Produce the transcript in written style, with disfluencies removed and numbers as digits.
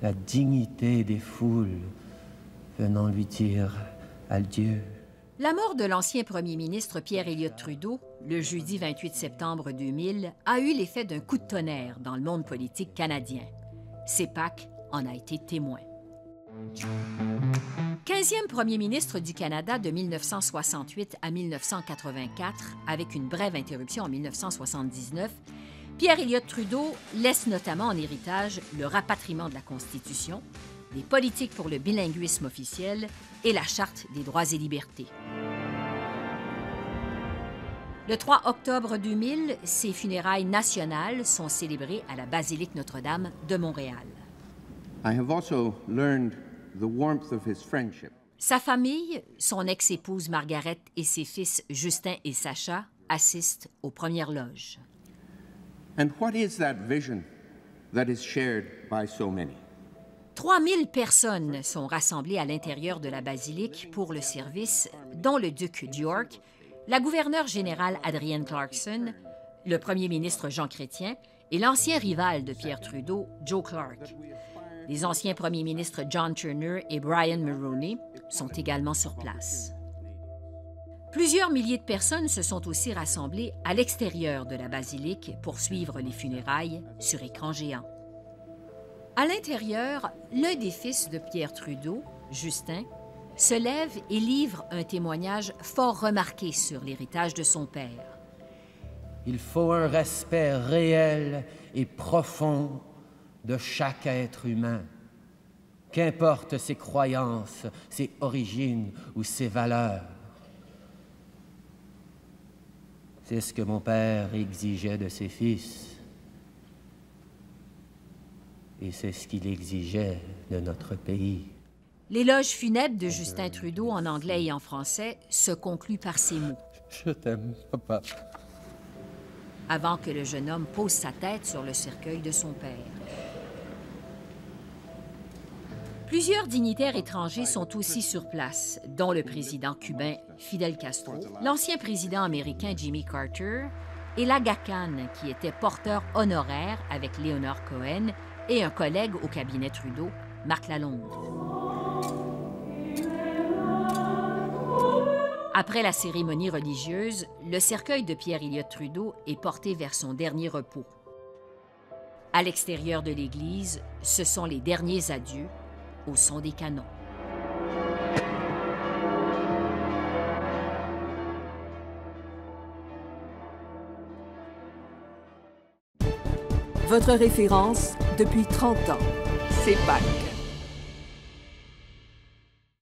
la dignité des foules venant lui dire adieu. La mort de l'ancien premier ministre Pierre Elliott Trudeau, le jeudi 28 septembre 2000, a eu l'effet d'un coup de tonnerre dans le monde politique canadien. CEPAC en a été témoin. 15e premier ministre du Canada de 1968 à 1984, avec une brève interruption en 1979, Pierre Elliott Trudeau laisse notamment en héritage le rapatriement de la Constitution, des politiques pour le bilinguisme officiel et la Charte des droits et libertés. Le 3 octobre 2000, ses funérailles nationales sont célébrées à la Basilique Notre-Dame de Montréal. I have also learned the warmth of his friendship. Sa famille, son ex-épouse Margaret et ses fils Justin et Sacha assistent aux premières loges. And what is that vision that is shared by so many? 3000 personnes sont rassemblées à l'intérieur de la basilique pour le service, dont le duc d'York, la gouverneure générale Adrienne Clarkson, le premier ministre Jean Chrétien et l'ancien rival de Pierre Trudeau, Joe Clark. Les anciens premiers ministres John Turner et Brian Mulroney sont également sur place. Plusieurs milliers de personnes se sont aussi rassemblées à l'extérieur de la basilique pour suivre les funérailles sur écran géant. À l'intérieur, l'un des fils de Pierre Trudeau, Justin, se lève et livre un témoignage fort remarqué sur l'héritage de son père. Il faut un respect réel et profond de chaque être humain, qu'importe ses croyances, ses origines ou ses valeurs. C'est ce que mon père exigeait de ses fils. Et c'est ce qu'il exigeait de notre pays. L'éloge funèbre de Justin Trudeau en anglais et en français se conclut par ces mots. Je t'aime, papa. Avant que le jeune homme pose sa tête sur le cercueil de son père. Plusieurs dignitaires étrangers sont aussi sur place, dont le président cubain Fidel Castro, l'ancien président américain Jimmy Carter et l'Aga Khan, qui était porteur honoraire avec Leonard Cohen et un collègue au cabinet Trudeau, Marc Lalonde. Après la cérémonie religieuse, le cercueil de Pierre Elliott Trudeau est porté vers son dernier repos. À l'extérieur de l'église, ce sont les derniers adieux au son des canons. Votre référence depuis 30 ans. CEPAC.